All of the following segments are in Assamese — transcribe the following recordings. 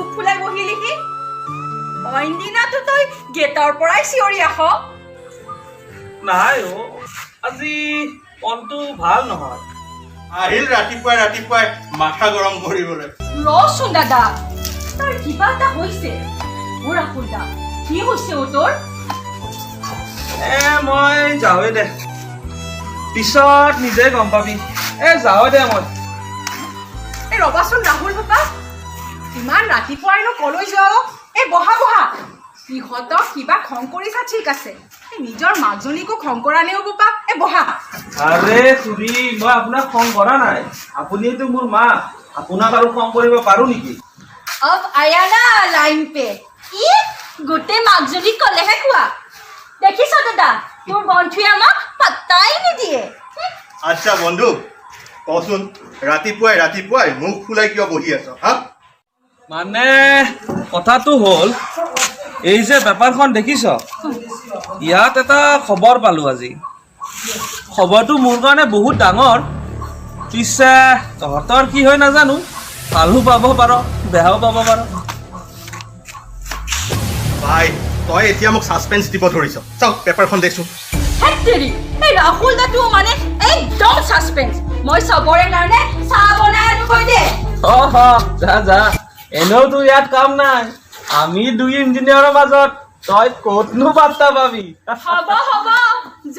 মুখ ফুলাই বহিলিহি অইন দিনাতো তই গেটৰ পৰাই চিঞৰি আহ নাই আজি মনটো ভাল নহয় আহিল ৰাতিপুৱাই মাথা গৰম কৰিবলৈ ৰচোন দাদা তাৰ কিবা এটা হৈছে মোৰ ৰাহুল দা কি হৈছে তোৰ মই যাওঁৱে দে পিছত নিজে গম পাবি যাওঁৱে দে মই ৰবাচোন ৰাহুল বাবা ইমান ৰাতিপুৱাইনো কলৈ যাও বহা ইহঁতক কিবা খং কৰিছা ঠিক আছে নিজৰ মাজনীকো খং কৰা নেও বাবা বহা আৰে খুৰী মই আপোনাক খং কৰা নাই আপুনিতো মোৰ মা আপোনাক আৰু খং কৰিব পাৰো নেকি अब आया ना लाइन पे ই গোটে মাজনী কলেহে কোৱা দেখিছ দাদা তোৰ বন্ধুৱে আমাক পাত্তাই নিদিয়ে আচ্ছা বন্ধু কচোন ৰাতিপুৱাই মুখ ফুলাই কিয় বহি আছ হা মানে কথাটো হ'ল এই যে পেপাৰখন দেখিছ ইয়াত এটা খবৰ পালো আজি খবৰটো মোৰ কাৰণে বহুত ডাঙৰ পিছে তহঁতৰ কি হয় নাজানো ভালো পাব পাৰ বেয়াও পাব পাৰ ভাই তই এতিয়া মোক সাসপেন্স দিব ধৰিছ চাও পেপাৰখন দেখছো হেত্তেৰি এই ৰাহুল দাটো মানে একদম সাসপেন্স মই সবৰে কাৰণে চাহ বনাই আনো কৈ দে যা এনেওতো ইয়াত কাম নাই আমি দুই ইঞ্জিনিয়াৰৰ মাজত তই ক'তনো পাত্তা পাবি হ'ব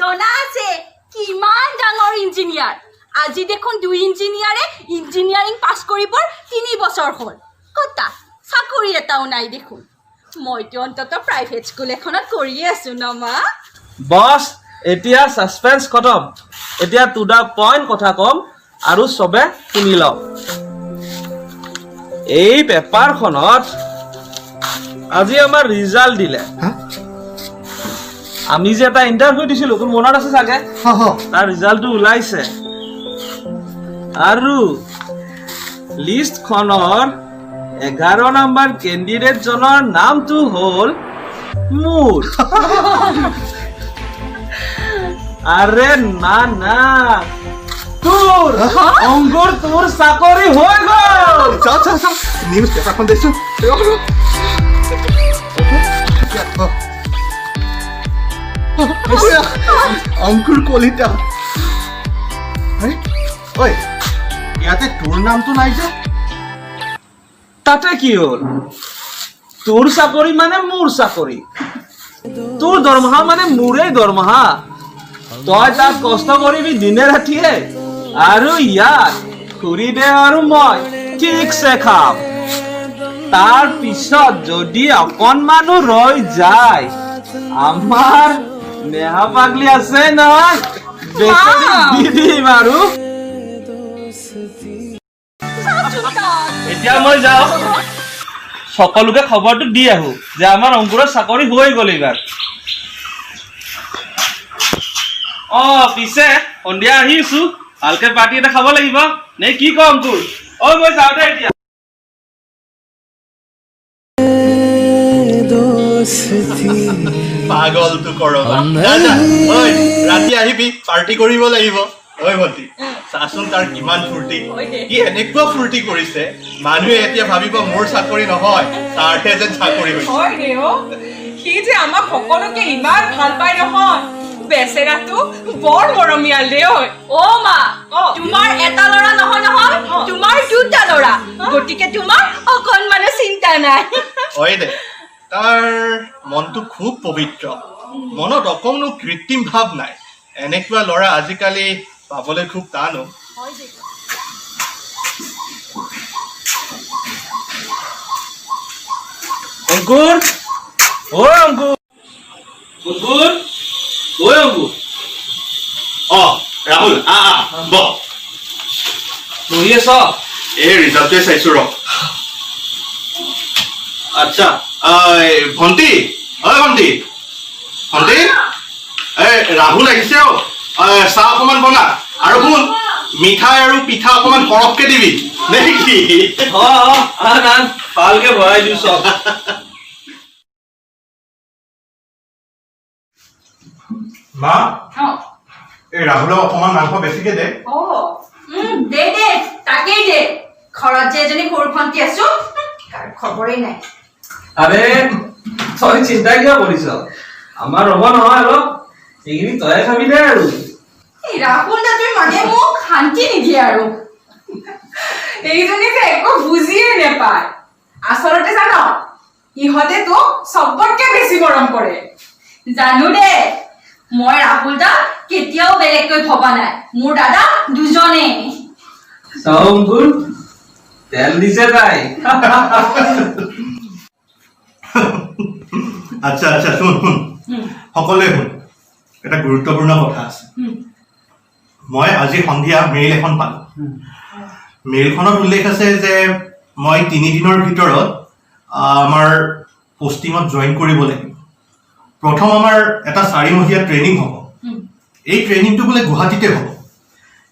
জনা আছে কিমান ডাঙৰ ইঞ্জিনিয়াৰ আজি দেখোন দুই ইঞ্জিনিয়াৰে ইঞ্জিনিয়াৰিং পাছ কৰিবৰ 3 বছৰ হ'ল কতা চাকৰি এটাও নাই দেখোন মইতো অন্তত প্ৰাইভেট স্কুল এখনত কৰিয়ে আছো ন মা বছ এতিয়া সাসপেন্স খতম এতিয়া টু দা পইণ্ট কথা কম আৰু চবে শুনি লওক এই পেপাৰখনত আজি আমাৰ ৰিজাল্ট দিলে আমি যে এটা ইণ্টাৰভিউ দিছিলো তোৰ মনত আছে চাগে তাৰ ৰিজাল্টটো ওলাইছে আৰু লিষ্টখনৰ 11 নম্বৰ কেণ্ডিডেট জনৰ নামটো হ'ল মোৰ আৰে না তোৰ অংকুৰ তোৰ চাকৰি হৈ গ'ল চাও নিউজ পেপাৰখন দেখছো অংকুৰ কলিতা ঐ ইয়াতে তোৰ নামটো নাই যে তাতে কি হ'ল তোৰ চাকৰি মানে মোৰ চাকৰি তোৰ দৰমহা মানে মোৰে দৰমহা তই তাত কষ্ট কৰিবি দিনে ৰাতিয়ে আৰু ইয়াত খুৰী দে আৰু মই ঠিকছে খাম তাৰ পিছত যদি অকণমানো ৰৈ যায় আমাৰ নেহা পাগলি আছে নহয় বেচেৰি দি দিম আৰু এতিয়া মই যাওঁ সকলোকে খবৰটো দি আহো যে আমাৰ অংকুৰৰ চাকৰি হৈ গ'ল এইবাৰ পিছে সন্ধিয়া আহিছো ভালকে পাৰ্টি এটা খাব লাগিব নে কি কওঁ অংকুৰ মই যাওঁ দে এতিয়া পাগলটো কৰবা ৰাতি আহিবি পাৰ্টি কৰিব লাগিব ঐ ভণ্টি চাচোন তাৰ কিমান ফূৰ্তি কি এনেকুৱা ফূৰ্তি কৰিছে মানুহে এতিয়া ভাবিব মোৰ চাকৰি নহয় তাৰহে যেন চাকৰি হৈছে সি যে আমাক সকলোকে ইমান ভাল পায় নহয় বেচেৰাটো বৰ মৰমীয়াল দে মা তোমাৰ এটা ল'ৰা নহয় তোমাৰ দুটা ল'ৰা গতিকে তোমাৰ অকণমানো চিন্তা নাই হয় দে তাৰ মনটো খুব পবিত্ৰ মনত অকণো কৃত্ৰিম ভাৱ নাই এনেকুৱা ল'ৰা আজিকালি পাবলৈ খুব টান অংকুৰ ৰাহুল বহ বহি আছ এই ৰিজাল্টটোৱে চাইছো ৰ আচ্ছা ভণ্টি ভণ্টি ৰাহুল আহিছে চাহ অকমান বনা আৰু শুন মিঠাই আৰু পিঠা অকমান সৰহকে দিবি নে কি ভালকে ভৰাই দিওঁ চব মা এই ৰাহুলক অকমান মাংস বেছিকে দে দে তাকেই দে ঘৰত যে এজনী সৰু ভণ্টি আছো তাৰ খবৰেই নাই। আৰে তই চিন্তা কিয় কৰিছ? আমাৰ ৰ'ব নহয় অলপ, এইখিনি তয়ে খাবি দে আৰু। এই ৰাহুল দাদাই মানে মোক শান্তি নিদিয়ে আৰু। এইজনী যে একো বুজিয়ে নেপায়। আচলতে জান ইহঁতে তোক চবতকে বেছি মৰম কৰে। জানো দে, মই ৰাহুল দাক কেতিয়াও বেলেগকৈ ভবা নাই। মোৰ দাদা দুজনে। চাও অংকুৰ, তেল দিছে তাই। আচ্ছা আচ্ছা শুন শুন সকলোৱে শুন, এটা গুৰুত্বপূৰ্ণ কথা আছে। মই আজি সন্ধিয়া মেইল এখন পালো। মেইলখনত উল্লেখ আছে যে মই 3 দিনৰ ভিতৰত আমাৰ পষ্টিঙত জইন কৰিব লাগিব। প্ৰথম আমাৰ এটা 4 মহীয়া ট্ৰেইনিং হ'ব। এই ট্ৰেইনিংটো বোলে গুৱাহাটীতে হ'ব,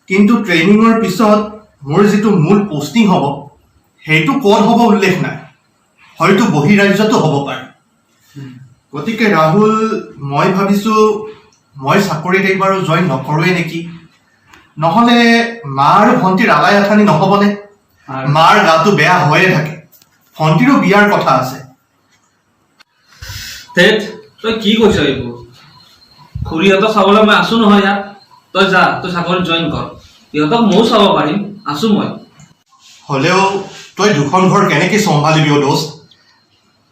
কিন্তু ট্ৰেইনিঙৰ পিছত মোৰ যিটো মূল পষ্টিং হ'ব সেইটো ক'ত হ'ব উল্লেখ নাই। হয়তো বহিৰাজ্যতো হ'ব পাৰে। গতিকে ৰাহুল, মই ভাবিছো মই চাকৰিত এইবাৰো জইন নকৰোৱে নেকি। নহ'লে মা আৰু ভণ্টিৰ আলাই আথানি নহ'বনে? মাৰ গাটো বেয়া হৈয়ে থাকে, ভণ্টিৰো বিয়াৰ কথা আছে। তেত তই কি কৈছ এইবোৰ? খুৰীহঁতক চাবলৈ মই আছো নহয় ইয়াত। তই যা, তই চাকৰিত জইন কৰ, সিহঁতক ময়ো চাব পাৰিম, আছো মই। হ'লেও তই দুখন ঘৰ কেনেকৈ চম্ভালিবি অ' দোস্ত?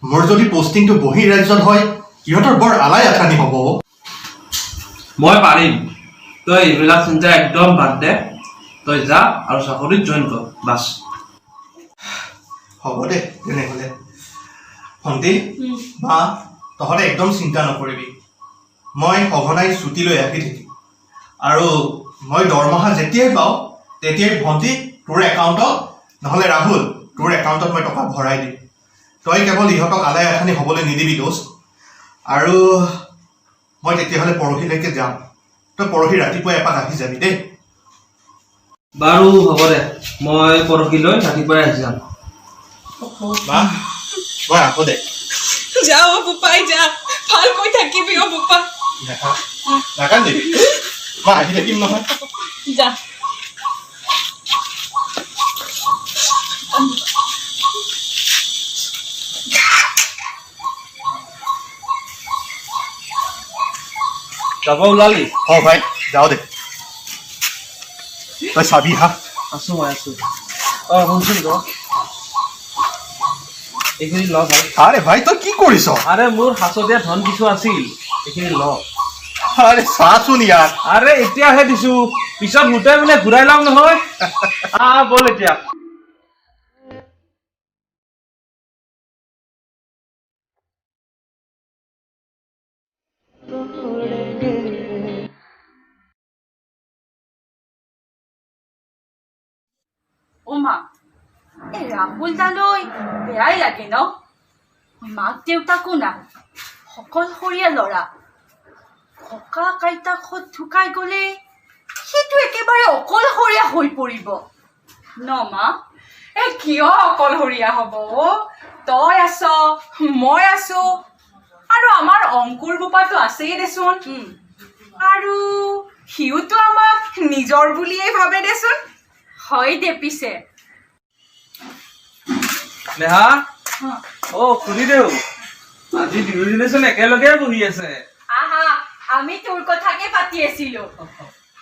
মোৰ যদি পষ্টিংটো বহিৰাজ্যত হয় সিহঁতৰ বৰ আলাই আথানি হ'ব। মই পাৰিম, তই এইবিলাক চিন্তা একদম বাদ দে। তই যা আৰু চাকৰিত জইন কৰ, বাছ। হ'ব দে তেনেহ'লে। ভণ্টি, মা, তহঁতে একদম চিন্তা নকৰিবি। মই সঘনাই ছুটী লৈ আহি থাকিম, আৰু মই দৰমহা যেতিয়াই পাওঁ তেতিয়াই ভণ্টি তোৰ একাউণ্টত, নহ'লে ৰাহুল তোৰ একাউণ্টত মই টকা ভৰাই দিম। তই কেৱল ইহঁতক আলাই আথানি হ'বলৈ নিদিবি দোস্ত। আৰু মই তেতিয়াহ'লে পৰহিলৈকে যাম। তই পৰহি ৰাতিপুৱা এপাক আহি যাবি দেই। বাৰু হ'ব দে, মই পৰহিলৈ ৰাতিপুৱাই আহি যাম। মা, মই আহোঁ দে। যা অ' বোপাই যা, ভালকৈ থাকিবি অ' বোপা। নাকান্দিবি, মই আহি থাকিম নহয়। যা। যাব ওলালি? অঁ ভাই, যাওঁ দে। তই চাবি হা। আছো মই আছো। শুনচোন ৰ, এইখিনি ল ভাই। আৰে ভাই, তই কি কৰিছ? আৰে মোৰ সাঁচতীয়া ধন কিছু আছিল, এইখিনি ল। আৰে চাচোন ইয়াৰ। আৰে এতিয়াহে দিছো, পিছত গোটাই মানে ঘূৰাই লম নহয়। বল এতিয়া। অ' মা, এই ৰাহুল দালৈ বেয়াই লাগে ন। মাক দেউতাকো নাই, অকলশৰীয়া ল'ৰা। ককা আইতাকহঁত ঢুকাই গ'লে সেইটো একেবাৰে অকলশৰীয়া হৈ পৰিব ন মা। কিয় অকলশৰীয়া হ'ব অ'? তই আছ, মই আছো, আৰু আমাৰ অংকুৰ বোপাটো আছেই দেচোন। আৰু সিওতো আমাক নিজৰ বুলিয়েই ভাবে দেচোন। হয় দে পিছে। নেহা, খুলি দেও, আজি দুয়োজনেচোন একেলগে বহি আছে। আহা, আমি তোৰ কথাকে পাতি আছিলো।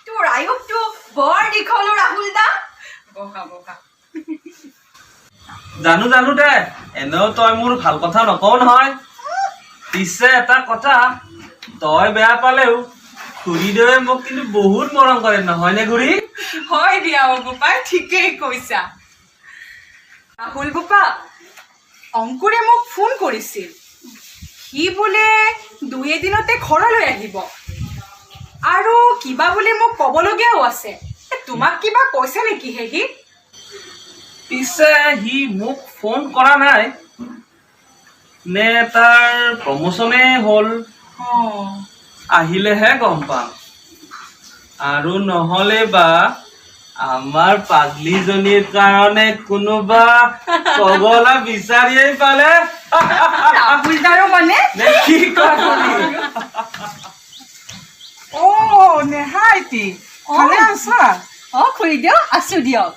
তোৰ আয়ুসটো বৰ দীঘল ৰাহুল দা। বহা বহা। জানো জানো দে, এনেও তই মোৰ ভাল কথা নকওঁ নহয়। পিছে এটা কথা, তই বেয়া পালেও খুৰীদেৱে মোক কিন্তু বহুত মৰম কৰে, নহয়নে খুৰী? হয় দিয়া অ' বোপা, ঠিকেই কৈছা। ৰাহুল বোপা, অংকুৰে মোক ফোন কৰিছিল। সি বোলে 2 এদিনতে ঘৰলৈ আহিব, আৰু কিবা বোলে মোক ক'বলগীয়াও আছে। তোমাক কিবা কৈছে নেকি হে সি? পিছে সি মোক ফোন কৰা নাই নে তাৰ প্ৰমোচনে হ'ল, আহিলেহে গম পাম। আৰু নহ'লে বা আমাৰ পাগলীজনীৰ কাৰণে কোনোবা পগলা বিচাৰিয়েই পালে। ৰাহুল দাৰো মানে? নে কি কোৱা তুমি? অ' নেহা আইটি, ভালে আছা? খুৰীদেউ আছো দিয়ক।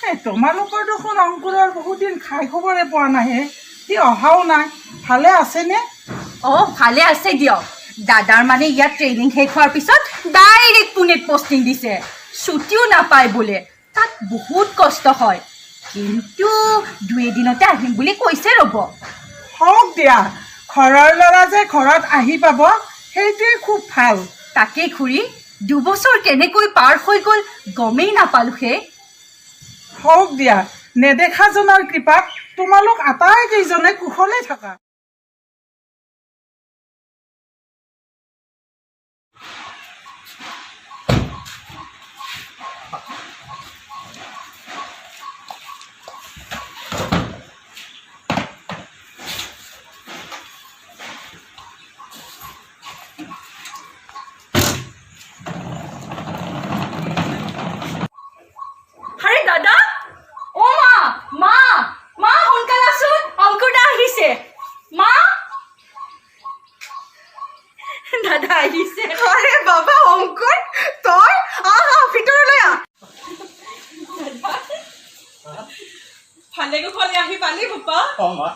তোমালোকৰ দেখোন অংকুৰৰ বহুত দিন খাই খবৰে পোৱা নাহে, সি অহাও নাই, ভালে আছেনে? অঁ ভালে আছে দিয়ক। দাদাৰ মানে ইয়াত ট্ৰেইনিং শেষ হোৱাৰ পিছত ডাইৰেক্ট পুনেত পষ্টিং দিছে। ছুটিও নাপায় বোলে, তাত বহুত কষ্ট হয়, কিন্তু 2 এদিনতে আহিম বুলি কৈছে। ৰ'ব হওক দিয়া, ঘৰৰ ল'ৰা যে ঘৰত আহি পাব সেইটোৱে খুব ভাল। তাকেই খুৰী, 2 বছৰ কেনেকৈ পাৰ হৈ গ'ল গমেই নাপালোঁ হে। হওক দিয়া, নেদেখাজনৰ কৃপাত তোমালোক আটাইকেইজনে কুশলে থাকা। আৰে দাদা, অ' মা মা মা সোনকালে আছোন, অংকুৰ দা আহিছে। মা দাদা আহিছে। আৰে বাবা অংকুৰ, তই আহা ভিতৰলৈ আহ। ভালে কুশলে আহি পালি বোপা। অঁ মা,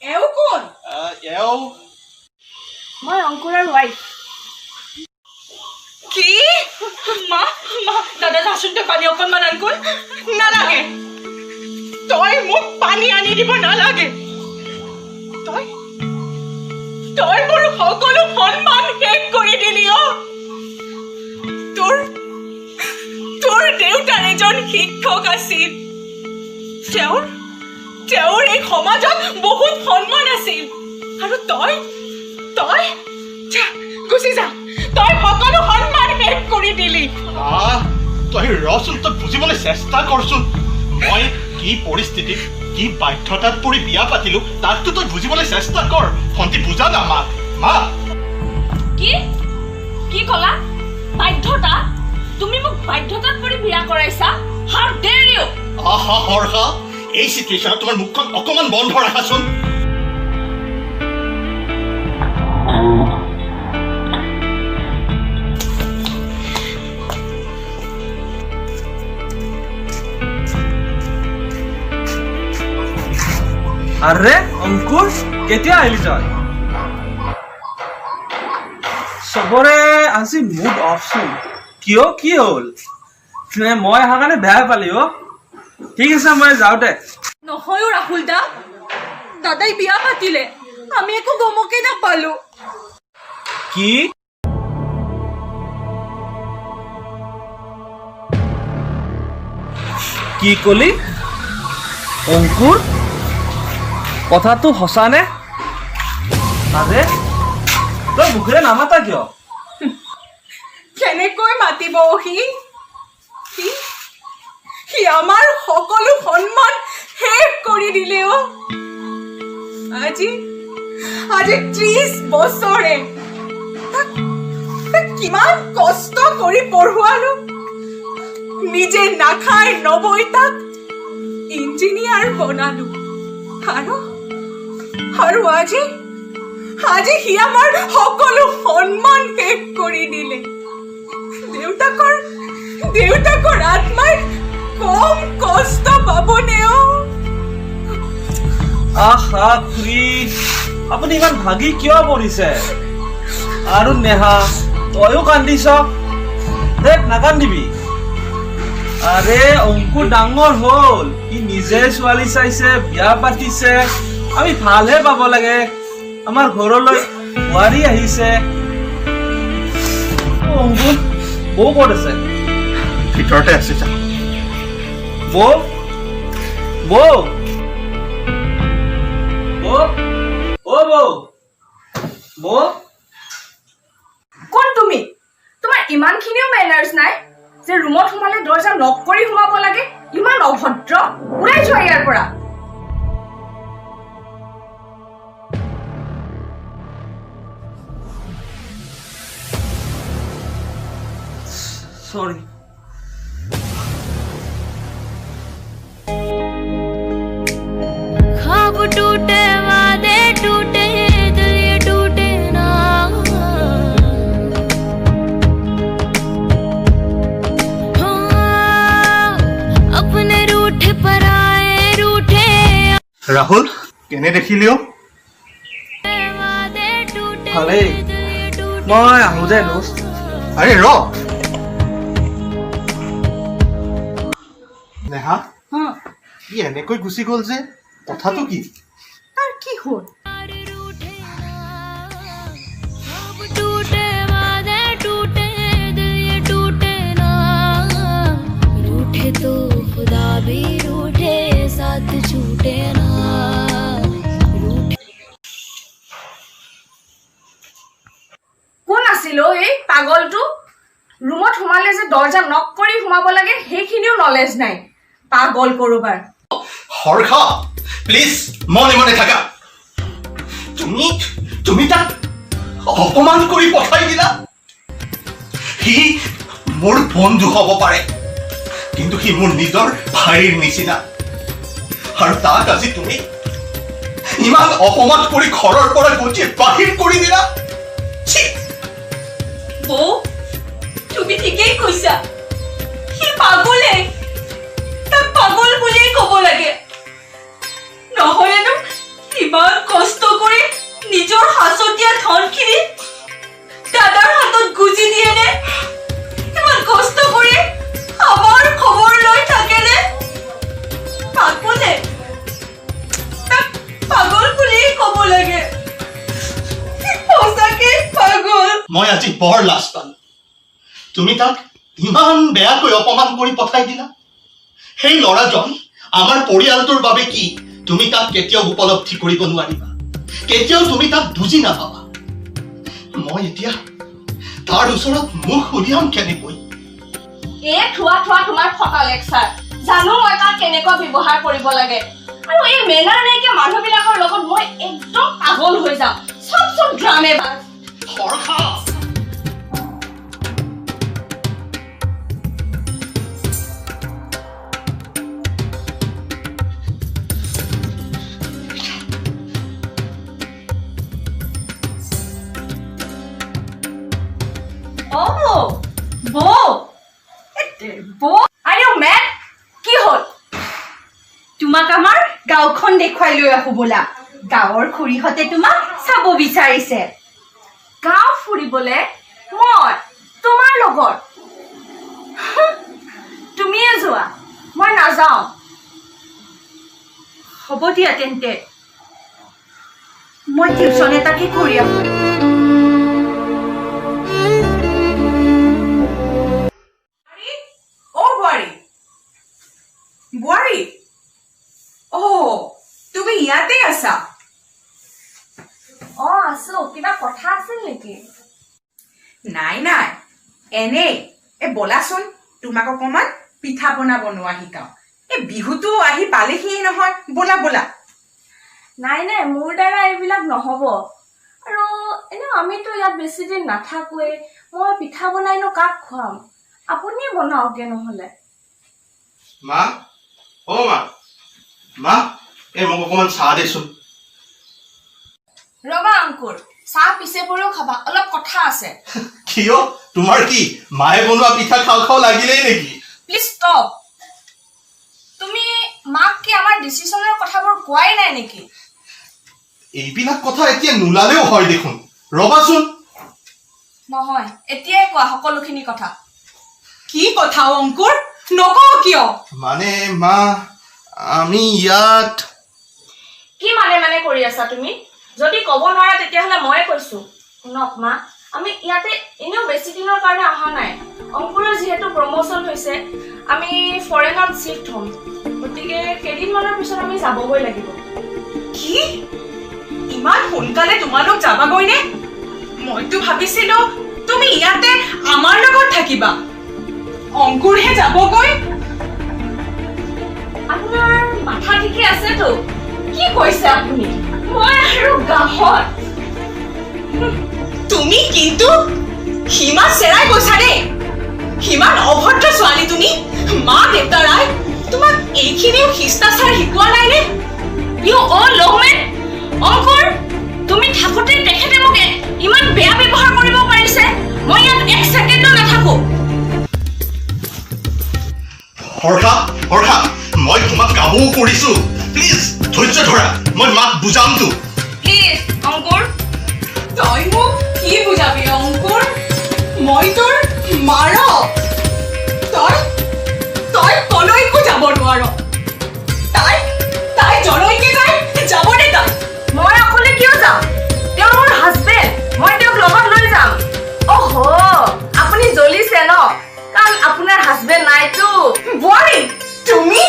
এও কোন? এওঁ মই অংকুৰৰ ৱাইফ। কি? মা মা দাদা যাচোন, তই পানী অকণমান আনকোন। নালাগে, তই মোক পানী আনি দিব নালাগে। তই তই মোৰ সকলো সন্মান শেষ কৰি দিলি। তোৰ তোৰ দেউতাৰ এজন শিক্ষক আছিল, তেওঁৰ এই সমাজত বহুত সন্মান আছিল, আৰু তই তই যা, গুচি যা, তই সকলো সন্মান শেষ কৰি দিলি। তই ৰচোন, তই বুজিবলৈ চেষ্টা কৰচোন। মই কি পৰিস্থিতিত, কি বাধ্যতাত পৰি বিয়া পাতিলো তাকতো তই বুজিবলৈ চেষ্টা কৰ। ভণ্টি বুজা না মাক। মা কি কি ক'লা? বাধ্যতা? তুমি মোক বাধ্যতাত পৰি বিয়া কৰাইছা? হাউ ডেয়াৰ ইউ! আহা হৰহা, এই চিটুৱেশ্যনত তোমাৰ মুখখন অকণমান বন্ধ ৰাখাচোন। আৰে অংকুৰ, কেতিয়া আহিলি তই? চবৰে আজি মুড অফচোন, কিয় কি হ'ল? মই অহাৰ কাৰণে বেয়া পালি অ'? ঠিক আছে, মই যাওঁ দে। নহয়ো ৰাহুল দা, দাদাই বিয়া পাতিলে, আমি একো গমকে নাপালো। কি? কি কলি অংকুৰ? কথাটো সঁচা নে? আৰে তই মুখেৰে নামাতা কিয়? কেনেকৈ মাতিব সি আমাৰ সকলো সন্মান শেষ কৰি দিলে। আজি 30 বছৰে তাক কিমান কষ্ট কৰি পঢ়ুৱালো, নিজে নাখাই নবৈ তাক ইঞ্জিনিয়াৰ বনালো, আৰু আজি সি আমাৰ সকলো সন্মান শেষ কৰি দিলে। দেউতাকৰ আত্মাই কম কষ্ট পাবনে? আহা খুৰী, আপুনি ইমান ভাগি কিয় পৰিছে? আৰু নেহা, তয়ো কান্দিছ? দেখ নাকান্দিবি। আৰে অংকুৰ ডাঙৰ হ'ল, সি নিজে ছোৱালী চাইছে, বিয়া পাতিছে, আমি ভালহে পাব লাগে। আমাৰ ঘৰলৈ বোৱাৰী আহিছে। অংকুৰ, বৌ ক'ত আছে? ভিতৰতে আছে, যা। বৌ বৌ বৌ অ' বৌ বৌ কোন তুমি? তোমাৰ ইমানখিনিও মেনাৰ্ছ নাই যে ৰুমত সোমালে দৰ্জা লক কৰি সোমাব লাগে? ইমান অভদ্ৰ! ওলাই যোৱা ইয়াৰ পৰা। সৰি। ख्वाब टूटे, वादे टूटे, दिल ये टूटे ना। हाँ, ৰাহুল কেনে দেখিলিও वादे टूटे ভালেই दिल ये टूटे মই আহোঁ যে দোস্ত আৰে ৰ নেহা ই এনেকৈ গুচি গ'ল যে কথাটো কি তাৰ কি হ'ল रूठे ना अब टूटे वादे टूटे दिल ये टूटे ना रूठे तो खुदा भी रूठे साथ छूटे ना रूठे কোন আছিল এই পাগলটো ৰুমত সোমালে যে দৰ্জা নক কৰি সোমাব লাগে সেইখিনিও নলেজ নাই পাগল কৰোবাৰ হৰ্ষা প্লিজ মনে মনে থাকা তুমি তাক অপমান কৰি পঠাই দিলা সি মোৰ বন্ধু হ'ব পাৰে কিন্তু সি মোৰ নিজৰ ভাইৰ নিচিনা আৰু তাক আজি তুমি ইমান অপমান কৰি ঘৰৰ পৰা গুচি বাহিৰ কৰি দিলা ছি বৌ তুমি ঠিকেই কৈছা সি পাগলে তাক পাগল বুলিয়েই ক'ব লাগে নহ'লেনো ইমান কষ্ট কৰি নিজৰ সাঁচতীয়া ধনখিনি দাদাৰ হাতত গুজি দিয়েনে ইমান কষ্ট কৰি আমাৰ খবৰ লৈ থাকেনে পাগলে তাক পাগল বুলিয়েই ক'ব লাগে সঁচাকে পাগল মই আজি বৰ লাজ পালো তুমি তাক ইমান বেয়াকৈ অপমান কৰি পঠাই দিলা সেই ল'ৰাজন আমাৰ পৰিয়ালটোৰ বাবে কি তুমি তাক কেতিয়াও উপলব্ধি কৰিব নোৱাৰিবা কেতিয়াও তুমি তাক বুজি নাপাবা মই এতিয়া তাৰ ওচৰত মুখ উলিয়াম কেনেকৈ থোৱা তোমাৰ ফটা লেকচাৰ জানো মই তাক কেনেকুৱা ব্যৱহাৰ কৰিব লাগে আৰু এই মেনাৰ নাইকিয়া মানুহবিলাকৰ লগত মই একদম পাগল হৈ যাম চব ড্ৰামে বাজ হৰ্ষা বৌ আৰে মেট কি হ'ল তোমাক আমাৰ গাঁওখন দেখুৱাই লৈ আহো বোলা গাঁৱৰ খুৰীহঁতে তোমাক চাব বিচাৰিছে গাঁও ফুৰিবলে মই তোমাৰ লগত তুমিয়ে যোৱা মই নাযাওঁ হ'ব দিয়া তেন্তে মই টিউচন এটাকে কৰি আহো বোৱাৰী তুমি ইয়াতে আছা আছো কিবা কথা আছিল নেকি নাই এনেই বলাচোন তোমাক অকণমান পিঠা পনা বনোৱা শিকাওঁ বিহুটো আহি পালেহিয়ে নহয় বলা নাই মোৰ দ্বাৰা এইবিলাক নহ'ব আৰু এনেও আমিতো ইয়াত বেছি দিন নাথাকোৱে মই পিঠা বনাইনো কাক খুৱাম আপুনিয়ে বনাওকে নহ'লে মা মা এই মোক অকণমান চাহ দেচোন ৰবা অংকুৰ চাহ পিছে পৰিও খাবা অলপ কথা আছে কিয় তোমাৰ কি মায়ে বনোৱা পিঠা খাওঁ লাগিলেই নেকি প্লিজ ষ্টপ তুমি মাক কি আমাৰ ডিচিশ্যনৰ কথাবোৰ কোৱাই নাই নেকি এইবিলাক কথা এতিয়া নোলালেও হয় দেখোন ৰবাচোন নহয় এতিয়াই কোৱা সকলোখিনি কথা কি কথা অংকুৰ নকওঁ কিয় মানে মা আমি ইয়াত কি মানে কৰি আছা তুমি যদি ক'ব নোৱাৰা তেতিয়াহ'লে ময়ে কৈছো শুনক মা আমি ইয়াতে এনেও বেছি দিনৰ কাৰণে অহা নাই অংকুৰৰ যিহেতু প্ৰমোচন হৈছে আমি ফৰেনত শিফ্ট হ'ম গতিকে কেইদিনমানৰ পিছত আমি যাবগৈ লাগিব কি ইমান সোনকালে তোমালোক যাবাগৈনে মইতো ভাবিছিলো তুমি ইয়াতে আমাৰ লগত থাকিবা অংকুৰহে যাবগৈ আপোনাৰ মাথা ঠিকে আছেতো কি কৈছে আপুনি মই আৰু গাঁৱত তুমি কিন্তু সীমা চেৰাই গৈছা দেই সিমান অভদ্ৰ ছোৱালী তুমি মা দেউতাৰাই তোমাক এইখিনিও শিষ্টাচাৰ শিকোৱা নাইনে লহমেন অংকুৰ তুমি থাকোঁতে তেখেতে মোক ইমান বেয়া ব্যৱহাৰ কৰিব পাৰিছে মই ইয়াত এক ছেকেণ্ডো নাথাকো হৰ্ষা মই তোমাক কামো কৰিছো প্লিজ ধৈৰ্য ধৰা, মই মাক বুজামতো। প্লিজ অংকুৰ তই মোক কি বুজাবি অংকুৰ? মই তোৰ মাৰ। তই তই কলৈকো যাব নোৱাৰ। তাই জলৈকে যায় যাবনে তাই? মই অকলে কিয় যাম? তেওঁ মোৰ হাজবেণ্ড, মই তেওঁক লগত লৈ যাম। অহ, আপুনি জ্বলিছে ন, কাৰণ আপোনাৰ হাজবেণ্ড নাইতো। বোৱাৰী তুমি?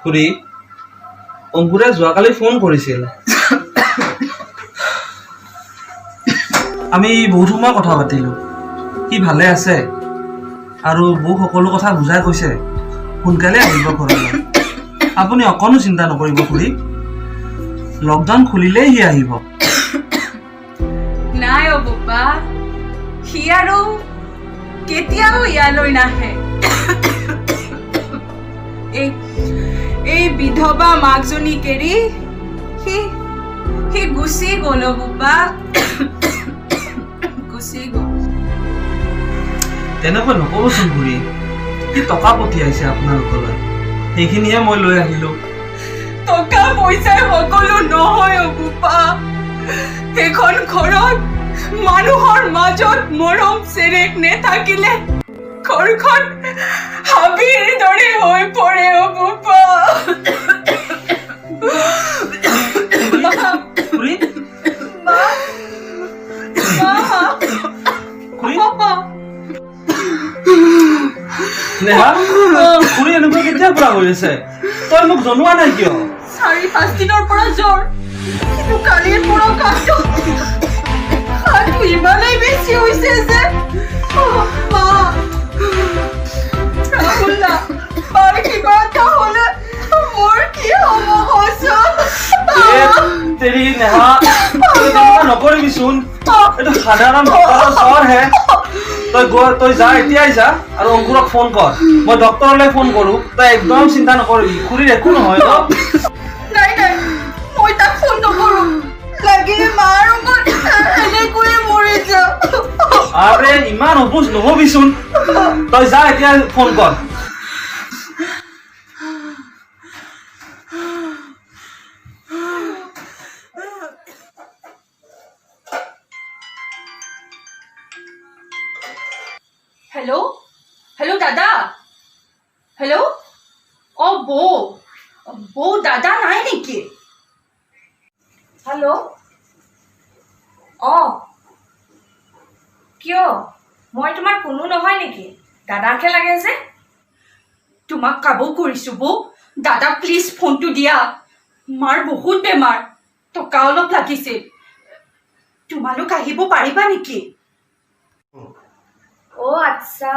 খুৰী, অংকুৰে যোৱাকালি ফোন কৰিছিল। আমি বহুত সময় কথা পাতিলোঁ। সি ভালে আছে আৰু মোক সকলো কথা বুজাই কৈছে সোনকালে আহিব ঘৰলৈ। আপুনি অকণো চিন্তা নকৰিব খুৰী, লকডাউন খুলিলেই সি আহিব। নাই অ বোপা, সি আৰু কেতিয়াও ইয়ালৈ নাহে। এই বিধৱা মাকজনীক এৰি সি গুচি গ'ল অ বোপা, গুচি গ'ল। তেনেকৈ নকবচোন খুৰী, সি টকা পঠিয়াইছে আপোনালোকলৈ, সেইখিনিহে মই লৈ আহিলোঁ। টকা পইচাই সকলো নহয় অ বোপা। সেইখন ঘৰত মানুহৰ মাজত মৰম চেৰেক নেথাকিলে ঘৰখন হাবিৰ দৰে হৈ পৰে অ বোপা। খুৰী, খুৰী, নেহা, খুৰী এনেকুৱা কেতিয়াৰ পৰা হৈ আছে? তই মোক জনোৱা নাই কিয়? 4-5 দিনৰ পৰা জ্বৰ, কিন্তু কালিৰ পৰা কাঁহটো ইমানেই বেছি হৈছে যে ৰাহুল দা, বাৰ কিবা এটা হ'লে মোৰ কি হ'ব কচোন? তেৰি নেহা, তেনেকুৱা নকৰিবিচোন, এইটো সাধাৰণ জ্বৰহে। তই যা, এতিয়াই যা আৰু অংকুৰক ফোন কৰ। মই ডক্তৰলৈ ফোন কৰো, তই একদম চিন্তা নকৰিবি, খুৰীৰ একো নহয় ন। নাই, মই তাক ফোন নকৰো, লাগিলে মাৰ লগত এনেকৈয়ে মৰি যাওঁ। আৰে ইমান অবুজ নহবিচোন, তই যা এতিয়া ফোন কৰ। হেল্ল' দাদা, হেল্ল'। অ বৌ দাদা নাই নেকি? হেল্ল'। কিয়, মই তোমাৰ কোনো নহয় নেকি? দাদাকে লাগে যে। তোমাক কাবৌ কৰিছো বৌ, দাদা প্লিজ ফোনটো দিয়া। মাৰ বহুত বেমাৰ, টকা অলপ লাগিছিল, তোমালোক আহিব পাৰিবা নেকি? অ' আচ্ছা,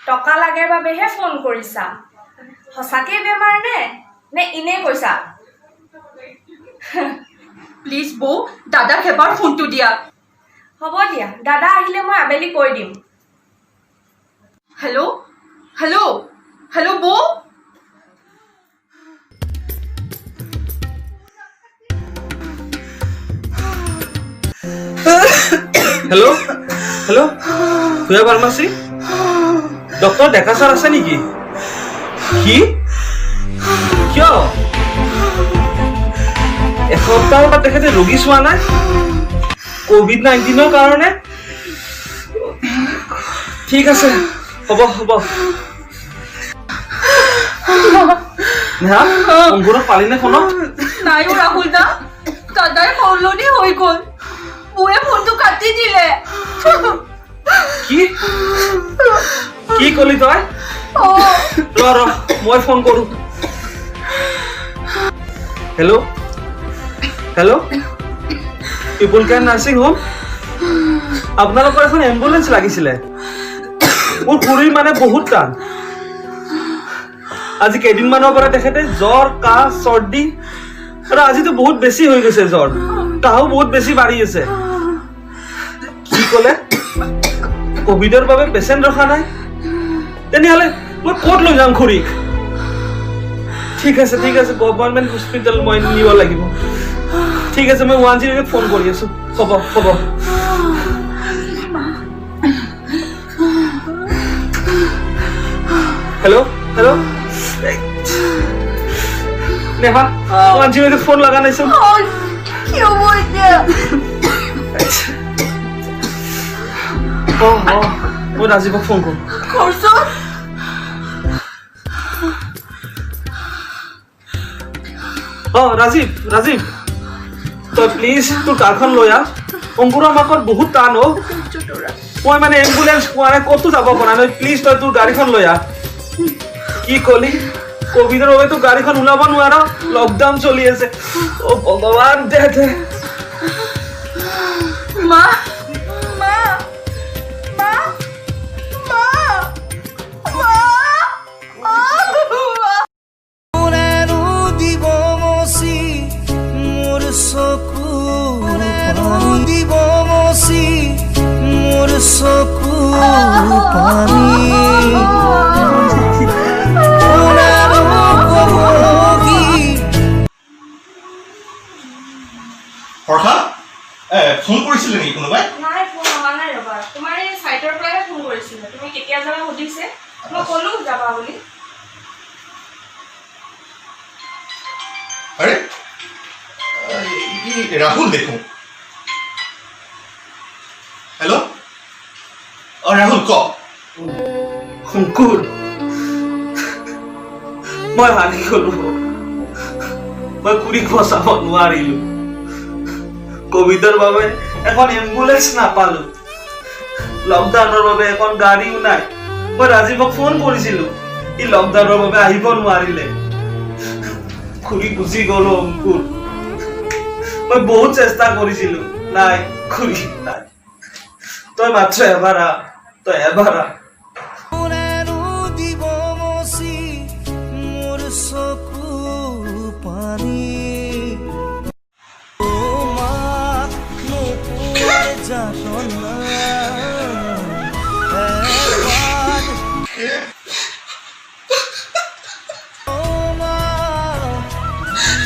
টকা লাগে বাবেহে ফোন কৰিছা। সঁচাকে বেমাৰ নে এনে কৈছা? প্লিজ বৌ, দাদাক এবাৰ ফোনটো দিয়া। হ'ব দিয়া, দাদা আহিলে মই আবেলি কৈ দিম। হেল্ল' বৌ। হেল্ল' ভূঞা ফাৰ্মাচী, ডক্টৰ ডেকা ছাৰ আছে নেকি? কি? কিয়? এসপ্তাহৰ পৰা তেখেতে ৰোগী চোৱা নাই COVID-19ৰ কাৰণে? ঠিক আছে, হ'ব। নেহা, অংকুৰক পালিনে ফোনত? নাই ৰাহুল দা, দাদাই সলনি হৈ গ'ল, বৌয়ে ফোনটো কাটি দিলে। কি কলি তই? ৰ মই ফোন কৰো। হেল্ল' পিপুল কেয়াৰ নাৰ্ছিং হোম, আপোনালোকৰ এখন এম্বুলেন্স লাগিছিলে। মোৰ খুৰীৰ মানে বহুত টান। আজি কেইদিনমানৰ পৰা তেখেতে জ্বৰ, কাহ, চৰ্দি আৰু আজিতো বহুত বেছি হৈ গৈছে জ্বৰ, কাহো বহুত বেছি বাঢ়ি আছে। কি ক'লে? কোভিডৰ বাবে পেচেণ্ট ৰখা নাই? তেনেহ'লে মই ক'ত লৈ যাম খুৰীক? ঠিক আছে, গভৰ্ণমেণ্ট হস্পিটেল মই নিব লাগিব। ঠিক আছে মই 108 ফোন কৰি আছো হ'ব হ'ব हेलो हेलो नेहा 108 ফোন লগা নাইছো কি হ'ব এতিয়া মই ৰাজীৱক ফোন কৰোঁ কৰচোন ৰাজীৱ ৰাজীৱ তই প্লিজ তোৰ কাৰখন লৈ আহ অংকুৰৰ মাকৰ বহুত টান মই মানে এম্বুলেন্স পোৱা নাই ক'তো যাব পৰা নাই প্লিজ তই তোৰ গাড়ীখন লৈ আহ কি কলি কোভিডৰ বাবে তোৰ গাড়ীখন ওলাব নোৱাৰ লকডাউন চলি আছে অ ভগৱান দে দে মা মা মা মা মা মোৰেনো দিব মচি মোৰ চকুৰ পানী দিব মচি মোৰ চকুৰ পানী মোৰেনো ক'ব কি হৰ্ষা ফোন কৰিছিলে নেকি কোনোবাই নাই ফোন অহা নাই ৰ'বা তোমাৰ এই চাইটৰ পৰাহে ফোন কৰিছিলে তুমি কেতিয়া যাবা সুধিছে মই ক'লো যাবা বুলি আৰে ৰাহুল দেখোন হেল্ল' ৰাহুল ক অংকুৰ মই হাৰি গলো মই খুৰীক বচাব নোৱাৰিলো কোভিডৰ বাবে এখন এম্বুলেন্স নাপালো লকডাউনৰ বাবে এখন গাড়ীও নাই মই ৰাজীৱক ফোন কৰিছিলো ই লকডাউনৰ বাবে আহিব নোৱাৰিলে খুৰী গুচি গ'ল অংকুৰ মই বহুত চেষ্টা কৰিছিলো নাই খুৰী নাই তই মাত্ৰ এবাৰ আহ তই এবাৰ আহ মোৰেনো দিব মচি মোৰ চকুৰ পানী মাক নোপোৱাৰ যাতনা এবাৰ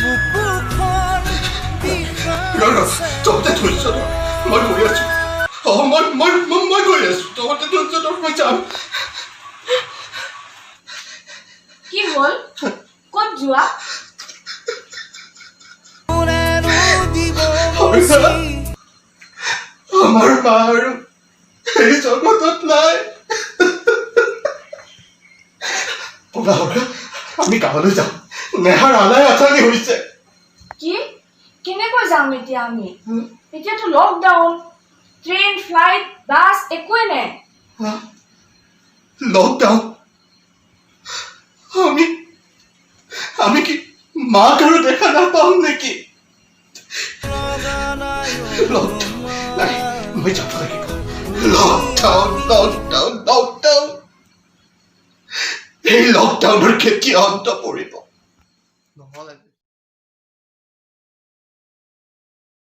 বুকুখন বিষাইছে তহঁতে ধৈৰ্য ধৰ মই গৈ আছো মই গৈ আছো তহঁতে ধৈৰ্য ধৰ মই যাম কি হ'ল ক'ত যোৱা মোৰেনো দিব মচি আমাৰ মা আৰু এই জগতত নাই ব'লা হৰ্ষা আমি গাঁৱলৈ যাওঁ নেহাৰ আলাই আথানি হৈছে কি কেনেকৈ যাম এতিয়া আমি এতিয়াতো লকডাউন ট্ৰেইন ফ্লাইট বাছ একোৱে নাই লকডাউন আমি কি মাক আৰু দেখা নাপাম নেকি লকডাউন নাই মই যাব লাগিব লকডাউন এই লকডাউনৰ কেতিয়া অন্ত পৰিব নহ'লে